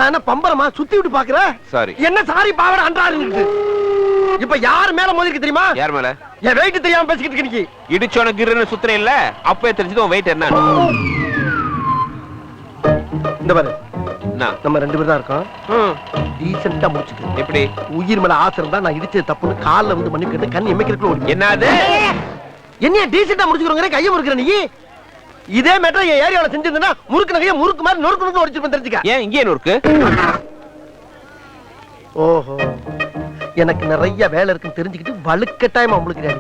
நான் என்ன பம்பரமா சுத்தி விட்டு பாக்குற? சாரி. என்ன சாரி பாவட அன்றாரு. இப்ப யார் மேல மோதிருக்கு தெரியுமா? யார் மேல? என் வெயிட் தெரியாம பேசிக்கிட்டு இருக்க நீ. இடிச்சோன கிருன்னு சுத்துறே இல்ல, அப்பவே தெரிஞ்சது உன் வெயிட் என்ன. இந்த பாரு, நான் நம்ம ரெண்டு பேரும் தான் இருக்கோம். டீசென்ட்டா முடிச்சுக்க. எப்படி? உயிர் மேல ஆசை இருந்தா நான் இடிச்சது தப்புன்னு கால்ல வந்து மன்னிப்பு கேட்டு கண் எமைக்கிறதுக்குள்ள ஓடி. என்னது? என்னைய டீசென்ட்டா முடிச்சுக்கிறோங்க, கையை முறுக்குற நீ. இதே மேட்டர் என் ஏரியாவில் செஞ்சிருந்தா முறுக்கு நகையை முறுக்கு மாதிரி நொறுக்கு ஒடிச்சிருப்பேன் தெரிஞ்சுக்க. ஏன் இங்கே நொறுக்கு? ஓஹோ, எனக்கு நிறைய வேலை இருக்குன்னு தெரிஞ்சுக்கிட்டு வலுக்கட்டாயமா முழுக்கிறாரு.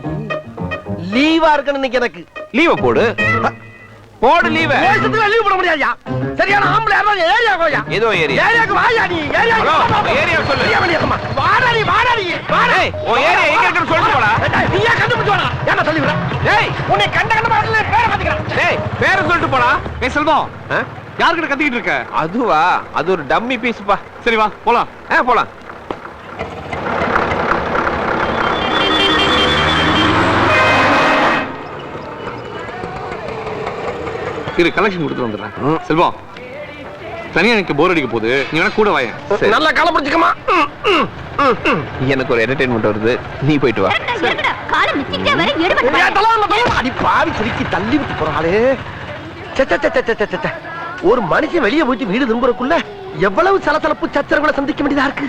லீவா இருக்குன்னு இன்னைக்கு எனக்கு. லீவ போடு போடு லீவ. லீவ் போட முடியாதுயா. சரியான ஆம்பளை யாரா ஏரியா கோயா. ஏதோ ஏரியா. ஏரியாக்கு வாயா நீ. ஏரியா. ஹலோ, ஏரியா சொல்லு. வாடா நீ வாடா நீ. வாடா. ஓ ஏரியா எங்க இருக்குன்னு சொல்லிட்டு போடா. நீயா கண்டுபிடிச்சு வாடா. ஏன்னா சொல்லி விட. டேய், உன்னை கண்ட பாடல பேரை மாத்திக்கிறேன். டேய், பேரை சொல்லிட்டு போடா. ஏய் செல்வம், யார்கிட்ட கத்திக்கிட்டு இருக்க? அதுவா? அது ஒரு டம்மி பீஸ்ப்பா. சரி வா போலாம். போலாம். இரு, கலெக்ஷன் கொடுத்துட்டு வந்துடுறேன். செல்வம், தனியா எனக்கு போர் அடிக்க போகுது, நீ வேணா கூட வாயேன். நல்லா கால பிடிச்சுக்கமா. எனக்கு ஒரு என்டர்டெயின்மெண்ட் வருது, நீ போயிட்டு வா. அடி பாவி சிரிக்கி தள்ளி விட்டு போறாளே. ஒரு மனுஷன் வெளியே போயிட்டு வீடு திரும்புறக்குள்ள எவ்வளவு சலசலப்பு சச்சரவுகளை சந்திக்க வேண்டியதா இருக்கு.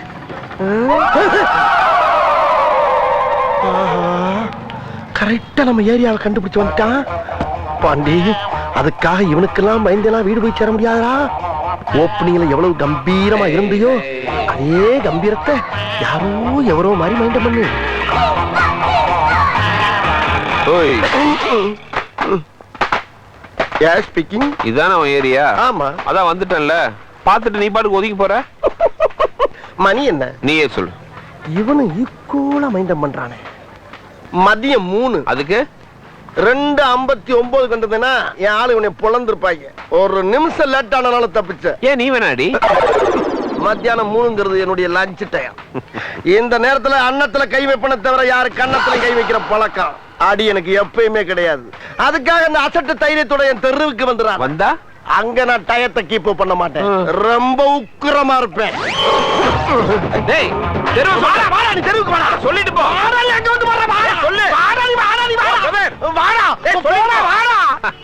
கரெக்டா நம்ம ஏரியாவை கண்டுபிடிச்சு வந்துட்டான் பாண்டி. அதுக்காக இவனுக்கெல்லாம் பயந்தெல்லாம் வீடு போய் சேர முடியாதா? ஓப்பனிங்ல எவ்வளவு கம்பீரமா இருந்தியோ அதே கம்பீரத்தை யாரோ எவரோ மாதிரி மைண்ட் பண்ணு. இதான உன் ஏரியா? ஆமா. அதான் வந்துட்டேன்ல, பாத்துட்டு நீ பாட்டுக்கு ஒதுக்கி போற. மணி என்ன? நீயே சொல்லு. இவனு ஈக்குவலா மைண்டம் பண்றானே. மதியம் 3. அதுக்கு 2:59 கண்டதுன்னா என் ஆளு இவனை பொழந்திருப்பாங்க. ஒரு நிமிஷம் லேட் ஆனால தப்பிச்ச. ஏன் நீ வேணாடி? மத்தியானம் 3ங்கிறது என்னுடைய லஞ்ச் டைம். இந்த நேரத்துல அன்னத்துல கை வைப்பன தவிர யாரு கன்னத்துல கை வைக்கிற பழக்கம் அடி எனக்கு எப்பயுமே கிடையாது. அதுக்காக இந்த அசட்டு தைரியத்தோட என் தெருவுக்கு வந்துடுறான். வந்தா அங்க நான் டயத்தை கீப் பண்ண மாட்டேன், ரொம்ப உக்கிரமா இருப்பேன். டேய், தெருவுக்கு வாடா வாடா, நீ தெருவுக்கு வாடா. சொல்லிட்டு போ. வாடா, நீ அங்க வந்து வாடா. வாடா சொல்லு. வாடா நீ வாடா நீ வாடா. வாடா போடா வாடா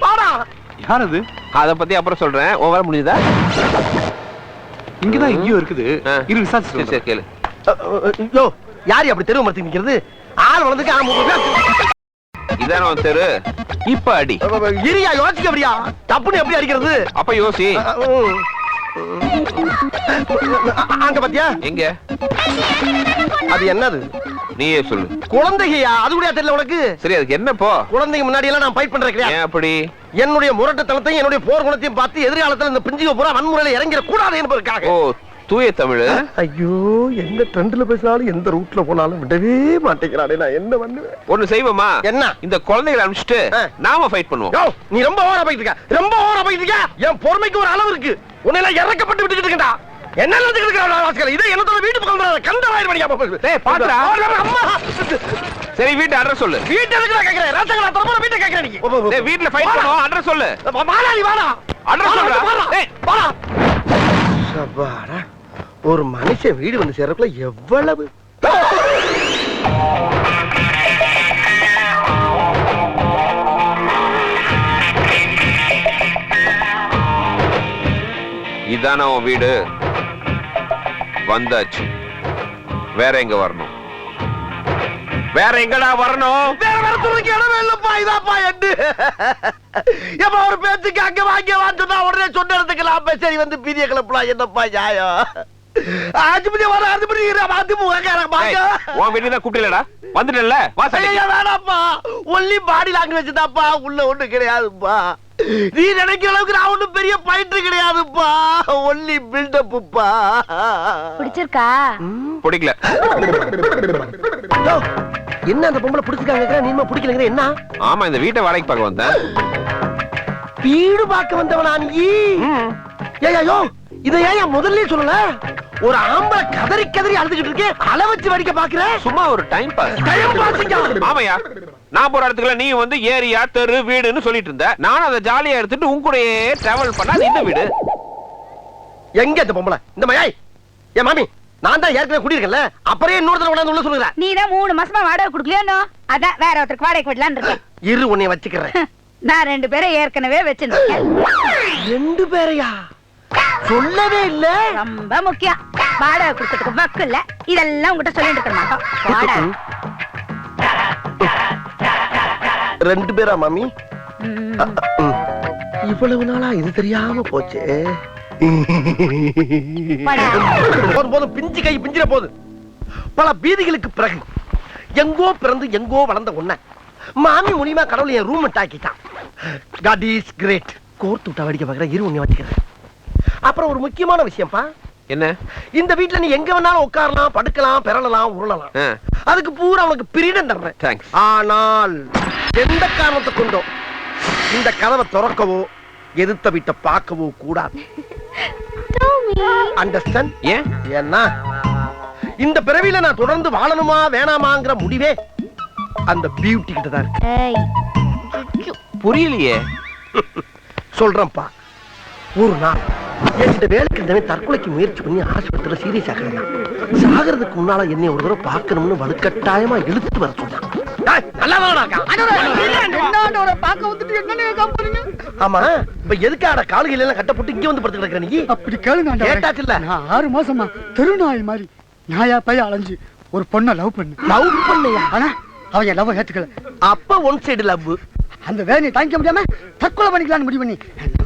வாடா. யார் அது? அத பத்தி அப்புறம் சொல்றேன். ஓ வர முடியுதா? இங்கதான் எங்கேயோ இருக்குது. இரு விசாரிச்சு. சரி கேளு. யோ, யாரு அப்படி தெருவு மரத்துக்கு நிக்கிறது? ஆள் வளர்ந்துக்கு ஆனா இதான உன் தெரு. இப்ப அடி. இரியா, யோசிக்க அப்படியா? தப்புன்னு எப்படி அடிக்கிறது? அப்ப யோசி. அங்க பாத்தியா? எங்க? அது என்னது? நீயே சொல்லு. குழந்தையா? அது கூட தெரியல உனக்கு? சரி, அதுக்கு என்ன போ? குழந்தைங்க முன்னாடி எல்லாம் நான் ஃபைட் பண்றேன் கிடையாது. ஏன் அப்படி? என்னுடைய முரட்டுத்தனத்தையும் என்னுடைய போர் குணத்தையும் பார்த்து எதிர்காலத்துல இந்த பிஞ்சுக பூரா வன்முறையில இறங்கிட கூடாது என்பதற்காக. ஓ, தூய தமிழ். ஐயோ, எந்த ட்ரெண்ட்ல பேசினாலும் எந்த ரூட்ல போனாலும் விடவே மாட்டேங்கிறானே. நான் என்ன பண்ணுவேன்? ஒண்ணு செய்வோமா? என்ன? இந்த குழந்தைகளை அனுப்பிச்சிட்டு நாம ஃபைட் பண்ணுவோம். யோ, நீ ரொம்ப ஓவரா போயிட்டு இருக்க. ரொம்ப ஓவரா போயிட்டு இருக்க. என் பொறுமைக்கு ஒரு அளவு இருக்கு. உன்னை இறக்கப்பட்டு விட்டுட்டு இருக்கடா. என்ன நடந்துட்டு இருக்கா? இதை என்னத்தோட வீட்டு பக்கம் கந்தவாயிரம் மணியா? டேய் பாத்துடா. அம்மா. சரி, வீட்டு அட்ரஸ் சொல்லு. வீட்டு எதுக்குடா கேக்குறேன்? ராசங்களா தரமா வீட்டை கேக்குறேன் நீ. டேய், வீட்ல ஃபைட் பண்ணுவோம். அட்ரஸ் சொல்லு. வாடா நீ வாடா. அட்ரஸ் சொல்றா. டேய் வாடா. சபாடா. ஒரு மனுஷன் வீடு வந்து சேர்றதுக்குள்ள எவ்வளவு இதான உன் வீடு. வந்தாச்சு. வேற எங்க வரணும்? வேற எங்கடா வரணும்? வேற வேற சொல்றதுக்கு இடமே இல்லப்பா. இதாப்பா எட்டு. எப்ப ஒரு பேச்சுக்கு அங்க வாங்க வான்னா உடனே சொன்ன இடத்துக்கு நான் சரி வந்து பீதிய கிளப்பலாம். என்னப்பா நியாயம்? ஆஜிபதி வர ஆஜிபதி அது முகக்கார பாக்க. உன் வீட்டுல கூப்பிடலடா. வந்துட்டல. வா சரி. வேணாப்பா. ஒன்லி பாடி லாங்குவேஜ் தான்ப்பா. உள்ள ஒண்ணு கிடையாதுப்பா. நீ நினைக்கிற அளவுக்கு நான் ஒண்ணும் பெரிய பயிற்று கிடையாதுப்பா. ஒன்லி பில்டப்புப்பா. பிடிச்சிருக்கா? பிடிக்கல. என்ன அந்த பொம்பளை பிடிச்சிருக்காங்க? நீமா பிடிக்கலங்கிற என்ன? ஆமா, இந்த வீட்டை வாடகைக்கு பார்க்க வந்தேன். வீடு பார்க்க வந்தவனா நீ? ஏய்யோ, இதை ஏன் முதல்ல சொல்லல? ஒரு ஆம்பளை கதறி கதறி அழுதுகிட்டு இருக்கே, அள வச்சு வடிக்க பாக்குற? சும்மா ஒரு டைம் பாஸ். டைம் பாஸ்ங்க. ஆமாயா, நான் போற இடத்துக்குள்ள நீ வந்து ஏரியா தெரு வீடுன்னு சொல்லிட்டு இருந்த. நான் அதை ஜாலியா எடுத்துட்டு உன் கூடயே டிராவல் பண்ணா இந்த வீடு. எங்க இந்த பொம்பளை இந்த மயாய் ஏன் மாமி நான் தான் ஏற்கனவே குடியிருக்கேன்ல அப்புறம் இன்னொரு தடவை கொண்டாந்து உள்ள சொல்லுங்க. நீ தான் 3 மாசமா வாடகை கொடுக்கலையோ அதான் வேற ஒருத்தருக்கு வாடகை விடலான்னு இருக்கேன். இரு உன்னை வச்சுக்கிறேன். நான் 2 பேரை ஏற்கனவே வச்சிருக்கேன். 2 பேரையா? சொல்லவே இல்ல. ரொம்ப முக்கியம். வாடகை கொடுக்கறதுக்கு வக்கு இல்ல. இதெல்லாம் உங்ககிட்ட சொல்லிட்டு இருக்க மாட்டோம். வாடகை 2 பேரா மாமி? இவ்வளவு நாளா இது தெரியாம போச்சு. போதும் போதும் பிஞ்சு கை பிஞ்சிர போது. பல பீதிகளுக்கு பிறகு எங்கோ பிறந்து எங்கோ வளர்ந்த உன்னை மாமி மூலியமா கடவுள் என் ரூம் ஆக்கிட்டான். God is great. கோர்த்து விட்டா வடிக்க பார்க்குற இரு உன்னை வச்சுக்கிறேன். அப்புறம் ஒரு முக்கியமான விஷயம்ப்பா. என்ன? இந்த வீட்டுல நீ எங்க வேணாலும் உட்காரலாம், படுக்கலாம், பெறலாம், உருளலாம். அதுக்கு பூரா உனக்கு பிரீடம் தர்றேன். தேங்க்ஸ். ஆனால் எந்த காரணத்தை கொண்டோ இந்த கதவை திறக்கவோ எதிர்த்த வீட்டை பார்க்கவோ கூடாது. அண்டர்ஸ்டாண்ட்? ஏன்? ஏன்னா இந்த பிறவியில நான் தொடர்ந்து வாழணுமா வேணாமாங்கிற முடிவே அந்த பியூட்டி கிட்ட தான் இருக்கு. புரியலையே. சொல்றேன்ப்பா. ஒரு நாள் என்கிட்ட வேலைக்கு இருந்தவன் தற்கொலைக்கு முயற்சி பண்ணி ஆஸ்பத்திரியில சீரியஸ் ஆகிறான். சாகிறதுக்கு முன்னால என்னை ஒரு தடவை பார்க்கணும்னு வலுக்கட்டாயமா இழுத்து வர சொன்னான். ஆமா இப்ப எதுக்காட கால்கள் எல்லாம் கட்டப்பட்டு இங்க வந்து படுத்து கிடக்குற நீ? அப்படி கேளுங்க. கேட்டாச்சுல்ல. நான் 6 மாசமா தெருநாய் மாதிரி நாயா பைய அலைஞ்சு ஒரு பொண்ணை லவ் பண்ணையா? ஆனா அவன் என் லவ் ஏத்துக்கல. அப்ப ஒன் சைடு லவ். அந்த வேலையை தாங்கிக்க முடியாம தற்கொலை பண்ணிக்கலாம்னு முடிவு பண்ணி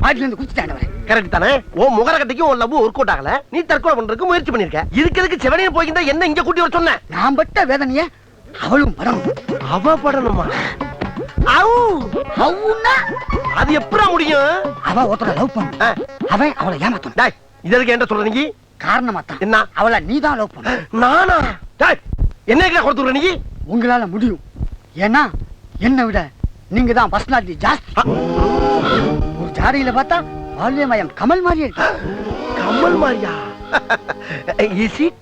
மாட்டில இருந்து குதிச்சுட்டான். கரெக்ட் தானே? ஓ முகர கட்டிக்கு உன் லவ் ஒர்க் அவுட் ஆகல. நீ தற்கொலை பண்றதுக்கு முயற்சி பண்ணிருக்க. இதுக்கு எதுக்கு செவனைய போய்க்கிட்டா என்ன இங்க கூட்டி வர சொன்ன? நான் பட்ட வேதனைய அவளும் படணும். அவ படணுமா? அது எப்படா முடியும்? அவ ஒருத்தர லவ் பண்ண அவன் அவளை ஏமாத்தணும். டேய் இதற்கு என்ன சொல்ற நீ? காரணமா தான் என்ன? அவளை நீதான் லவ் பண்ண. நானா? டேய் என்ன கொடுத்துற நீ? உங்களால முடியும். ஏன்னா என்னை விட நீங்க தான் பர்சனாலிட்டி ஜாஸ்தி. ஒரு ஜாடியில பார்த்தா வால்யமயம் கமல் மாதிரியே. கமல் மாதிரியா? Is it?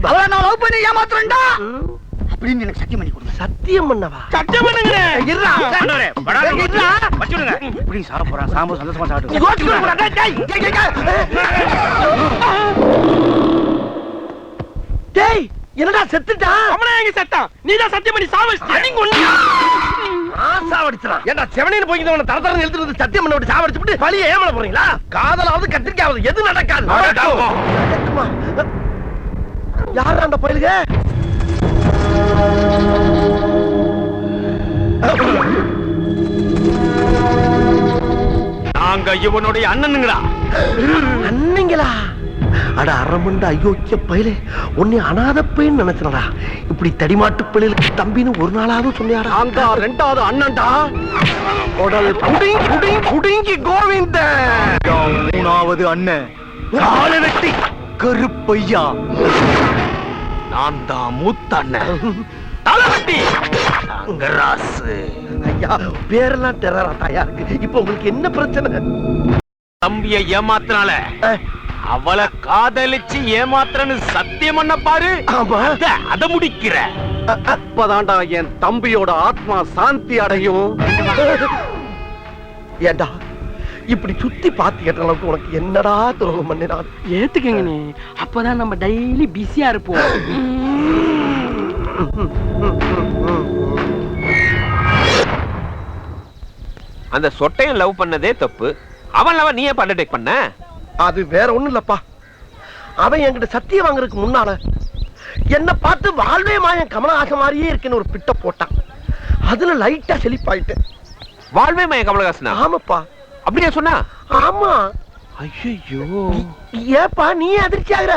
அவளை நான் லவ் பண்ணி ஏமாத்துறேன்டா அப்படின்னு எனக்கு சத்தியம் பண்ணி கொடுங்க. சத்தியம் பண்ணவா? சத்தியம் பண்ணுங்க. இருடா. அண்ணாரே, படாத இருடா. வச்சுடுங்க. இப்படி சாப்பிட போறான். சாம்பு சந்தோஷமா சாப்பிட்டு. டேய் என்னடா செத்துட்டா? அவனே எங்க செத்தான்? நீதான் சத்தியம் பண்ணி சாவடிச்சிட்ட. நீங்க ஒண்ணு சாவடிச்சான். ஏண்டா செவனையில போய்க்கிட்டவன தரதரன்னு எழுத்துட்டு வந்து சத்தியம் பண்ண விட்டு சாவடிச்சுட்டு பழிய ஏமாள போறீங்களா? காதலாவது கத்திரிக்காவது எது நடக்காது. நடக்குமா? யாரா அந்த பயலுக? நாங்க இவனுடைய அண்ணனுங்களா? அண்ணங்களா? அட அரமண்ட அயோக்கிய பயலே, உன்னை அனாதை பையன் நினைச்சனடா. இப்படி தடிமாட்டு பிள்ளைகளுக்கு தம்பின்னு ஒரு நாளாவது சொன்னியாடா? அங்க 2வது அண்ணன்டா. உடல் குடிங்கி குடிங்கி குடிங்கி கோவிந்த. 3வது அண்ணன் காலை வெட்டி கருப்பையா. நான் தான் மூத்த அண்ணன். தலைவட்டி அங்கராசு. ஐயா பேரெல்லாம் டெரரா தாயா இருக்கு. இப்போ உங்களுக்கு என்ன பிரச்சனை? தம்பியை ஏமாத்தினால அவளை காதலிச்சு ஏமாத்துறன்னு சத்தியம் பண்ண பாரு. ஆமா அத முடிக்கிற. அப்பதான்டா என் தம்பியோட ஆத்மா சாந்தி அடையும். ஏண்டா இப்படி சுத்தி பாத்து கேட்ட அளவுக்கு உனக்கு என்னடா துரோகம் பண்ணினான்? ஏத்துக்கங்க நீ. அப்பதான் நம்ம டெய்லி பிஸியா இருப்போம். அந்த சொட்டையும் லவ் பண்ணதே தப்பு. அவன் லவ் நீயே அண்டர்டேக் பண்ண? அது வேற ஒண்ணும் இல்லப்பா. அவன் என்கிட்ட சத்தியம் வாங்குறதுக்கு முன்னால என்ன பார்த்து வாழ்வே மாயன் கமலஹாசன் மாதிரியே இருக்குன்னு ஒரு பிட்ட போட்டான். அதுல லைட்டா செழிப்பாயிட்டேன். வாழ்வே மாயன் கமலஹாசனா? ஆமாப்பா. அப்படியே சொன்னா? ஆமா. ஐயோ ஏப்பா நீ அதிர்ச்சி ஆகுற?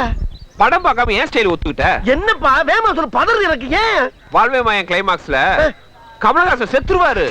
படம் பார்க்காம ஏன் ஸ்டைல் ஒத்துக்கிட்ட? என்னப்பா வேமா சொல்ல பதறு எனக்கு. ஏன் வாழ்வே மாயன் கிளைமாக்ஸ்ல கமலஹாசன் செத்துருவாரு.